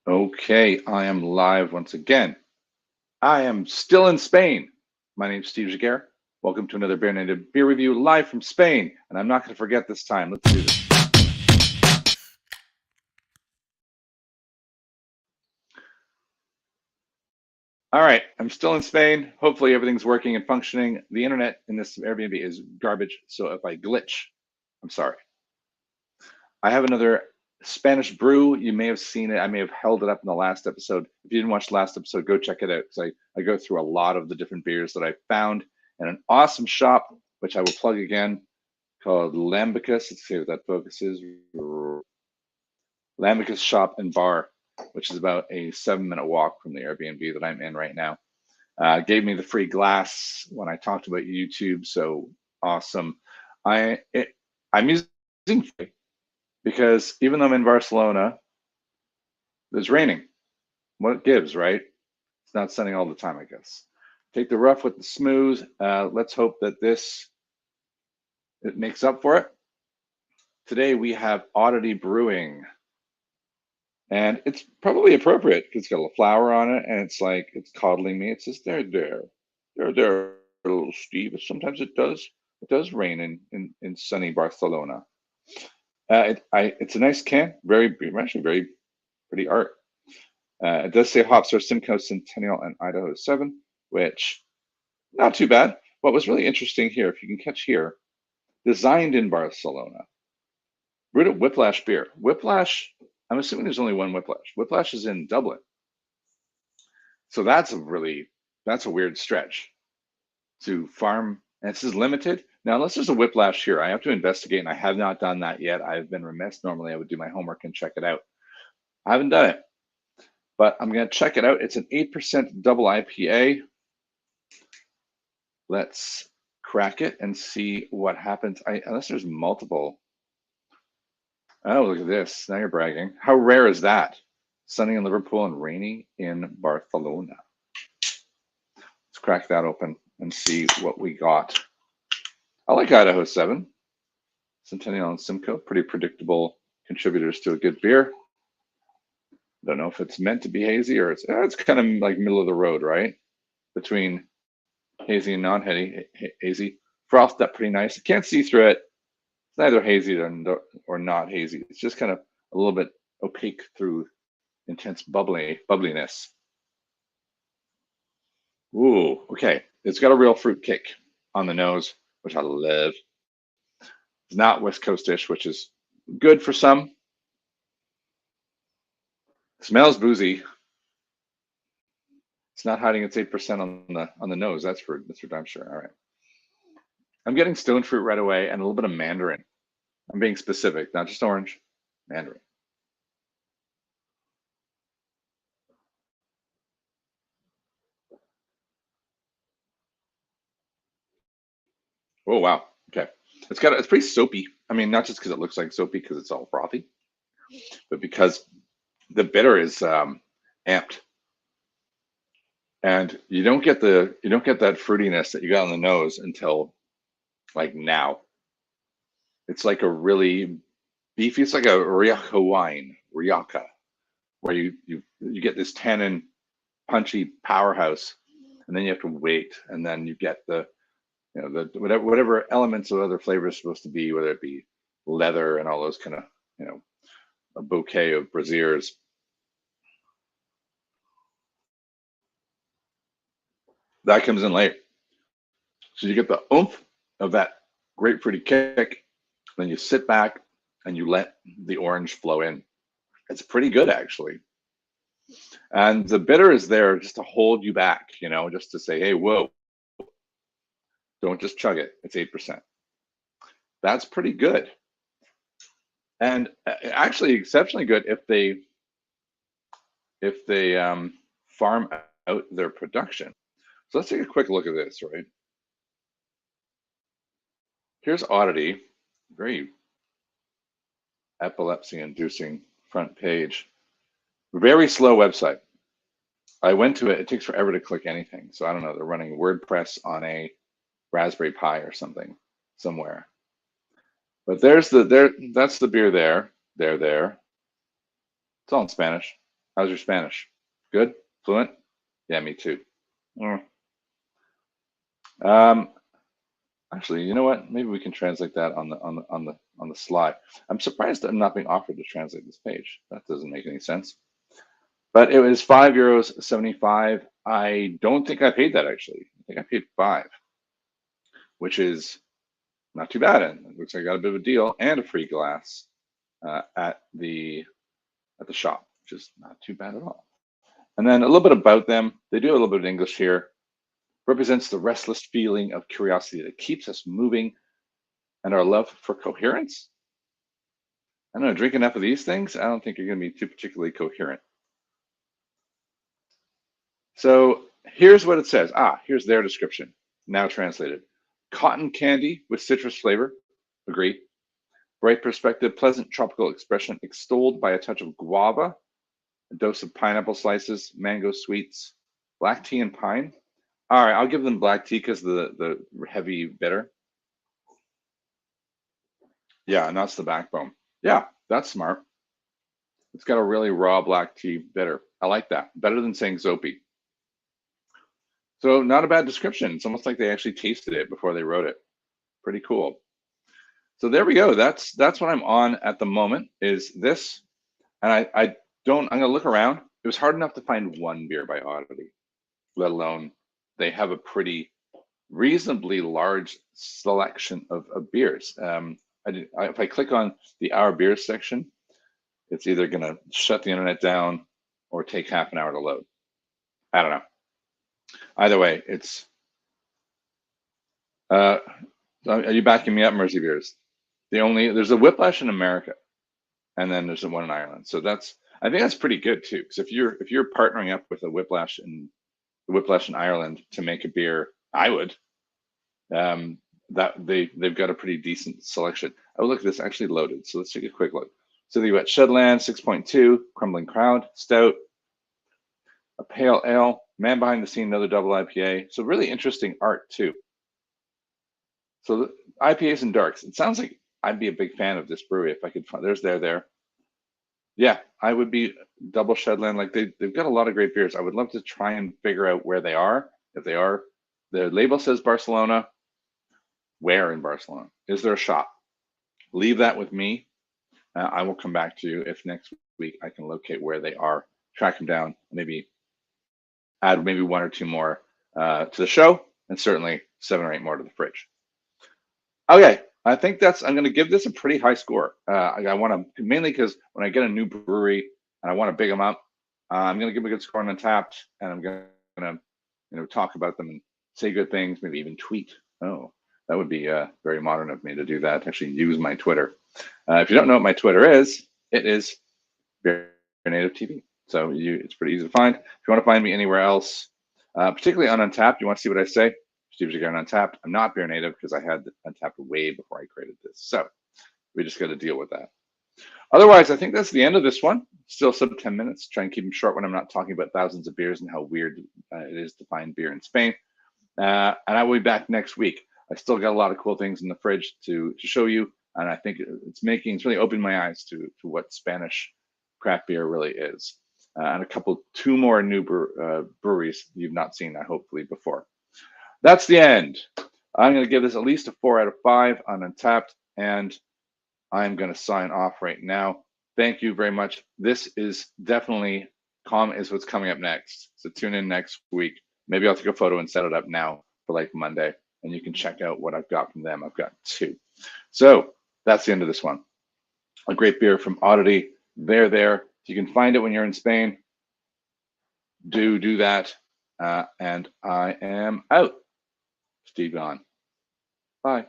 Okay, I am live once again. I am still in Spain. My name's Steve Jaguar. Welcome to another Beer Native Beer Review live from Spain. And I'm not going to forget this time. Let's do this. All right, I'm still in Spain. Hopefully everything's working and functioning. The internet in this Airbnb is garbage, so if I glitch, I'm sorry. I have another Spanish brew. You may have seen it. I may have held it up in the last episode. If you didn't watch the last episode, go check it out because I go through a lot of the different beers that I found and an awesome shop, which I will plug again, called Lambicus. Let's see what that focuses. Lambicus Shop and Bar, which is about a 7-minute walk from the Airbnb that I'm in right now. Gave me the free glass when I talked about YouTube, so awesome. I'm using because even though I'm in Barcelona, it's raining. What it gives, right? It's not sunny all the time, I guess. Take the rough with the smooth. Let's hope that it makes up for it. Today we have Oddity Brewing, and it's probably appropriate because it's got a flower on it, and it's like it's coddling me. It says, "There, little Steve." Sometimes it does rain in sunny Barcelona. It's a nice can, actually very pretty art. It does say hops are Simcoe Centennial and Idaho 7, which not too bad. What was really interesting here, if you can catch here, designed in Barcelona. Brewed at Whiplash Beer. Whiplash, I'm assuming there's only one Whiplash. Whiplash is in Dublin. So that's a weird stretch to farm. And this is limited. Now, unless there's a Whiplash here, I have to investigate, and I have not done that yet. I've been remiss. Normally, I would do my homework and check it out. I haven't done it, but I'm going to check it out. It's an 8% double IPA. Let's crack it and see what happens. Unless there's multiple. Oh, look at this. Now you're bragging. How rare is that? Sunny in Liverpool and rainy in Barcelona. Let's crack that open and see what we got. I like Idaho 7. Centennial and Simcoe, pretty predictable contributors to a good beer. Don't know if it's meant to be hazy or it's kind of like middle of the road, right? Between hazy and non-hazy. Frothed up pretty nice. You can't see through it. It's neither hazy or not hazy. It's just kind of a little bit opaque through intense bubbliness. Ooh, okay. It's got a real fruit kick on the nose, which I love. It's not West Coastish, which is good for some. Smells boozy. It's not hiding its 8% on the nose. That's for damn sure. All right. I'm getting stone fruit right away and a little bit of mandarin. I'm being specific, not just orange, mandarin. Oh wow. Okay. It's pretty soapy. I mean, not just because it looks like soapy because it's all frothy, but because the bitter is amped, and you don't get that fruitiness that you got on the nose until like now. It's like a really beefy. It's like a Rioja wine, Rioja, where you get this tannin punchy powerhouse, and then you have to wait, and then you get the whatever elements of other flavors supposed to be, whether it be leather and all those kind of a bouquet of braziers. That comes in late. So you get the oomph of that grapefruity kick, then you sit back and you let the orange flow in. It's pretty good actually. And the bitter is there just to hold you back, just to say, hey, whoa, don't just chug it. It's 8%. That's pretty good. And actually exceptionally good if they farm out their production. So let's take a quick look at this, right? Here's Oddity, very epilepsy-inducing front page. Very slow website. I went to it. It takes forever to click anything. So I don't know. They're running WordPress on a Raspberry Pi or something somewhere. But that's the beer there. There. It's all in Spanish. How's your Spanish? Good? Fluent? Yeah, me too. Mm. Um, Actually, you know what? Maybe we can translate that on the slide. I'm surprised I'm not being offered to translate this page. That doesn't make any sense. But it was €5.75. I don't think I paid that actually. I think I paid 5, which is not too bad. And it looks like I got a bit of a deal and a free glass at the shop, which is not too bad at all. And then a little bit about them. They do a little bit of English here. Represents the restless feeling of curiosity that keeps us moving and our love for coherence. I don't know, drink enough of these things, I don't think you're going to be too particularly coherent. So here's what it says. Here's their description, now translated. Cotton candy with citrus flavor, agree. Bright perspective, pleasant tropical expression extolled by a touch of guava, a dose of pineapple slices, mango sweets, black tea and pine. All right, I'll give them black tea because the heavy bitter. Yeah, and that's the backbone. Yeah, that's smart. It's got a really raw black tea bitter. I like that. Better than saying Zopi. So not a bad description. It's almost like they actually tasted it before they wrote it. Pretty cool. So there we go. That's what I'm on at the moment is this. And I'm gonna look around. It was hard enough to find one beer by Oddity, let alone they have a pretty reasonably large selection of beers. If I click on the Our Beers section, it's either going to shut the internet down or take half an hour to load. I don't know. Either way, it's. Are you backing me up, Mercy Beers? There's a Whiplash in America, and then there's the one in Ireland. So I think that's pretty good too. Because if you're partnering up with a Whiplash in Ireland to make a beer, I would. That they've got a pretty decent selection. Oh, look, this actually loaded. So let's take a quick look. So you got Shedland 6.2, Crumbling Crowd, Stout, a Pale Ale, Man Behind the Scene, another double IPA. So really interesting art too. So the IPAs and darks. It sounds like I'd be a big fan of this brewery if I could find. There's there. Yeah, I would be double Shedland. Like they've got a lot of great beers. I would love to try and figure out where they are. If they are, the label says Barcelona. Where in Barcelona? Is there a shop? Leave that with me. I will come back to you if next week I can locate where they are, track them down, maybe add maybe 1 or 2 more to the show, and certainly 7 or 8 more to the fridge. Okay, I think I'm going to give this a pretty high score. I want to, mainly because when I get a new brewery and I want to big them up, I'm going to give them a good score on Untappd, and I'm going to talk about them and say good things, maybe even tweet. Oh, that would be very modern of me to do that, actually use my Twitter. If you don't know what my Twitter is, it is BeerNativeTV. So it's pretty easy to find. If you want to find me anywhere else, particularly on Untappd, you want to see what I say, Steve Jagger on Untappd. I'm not Beer Native because I had Untappd way before I created this. So we just got to deal with that. Otherwise, I think that's the end of this one. Still sub 10 minutes. Try and keep them short when I'm not talking about thousands of beers and how weird it is to find beer in Spain. And I will be back next week. I still got a lot of cool things in the fridge to show you, and I think it's really opened my eyes to what Spanish craft beer really is, and 2 more new breweries you've not seen, hopefully before. That's the end. I'm going to give this at least a 4 out of 5 on Untappd, and I'm going to sign off right now. Thank you very much. This is definitely is what's coming up next. So tune in next week. Maybe I'll take a photo and set it up now for like Monday, and you can check out what I've got from them. I've got 2. So that's the end of this one. A great beer from Oddity. They're there. You can find it when you're in Spain. Do that. And I am out. Steve gone. Bye.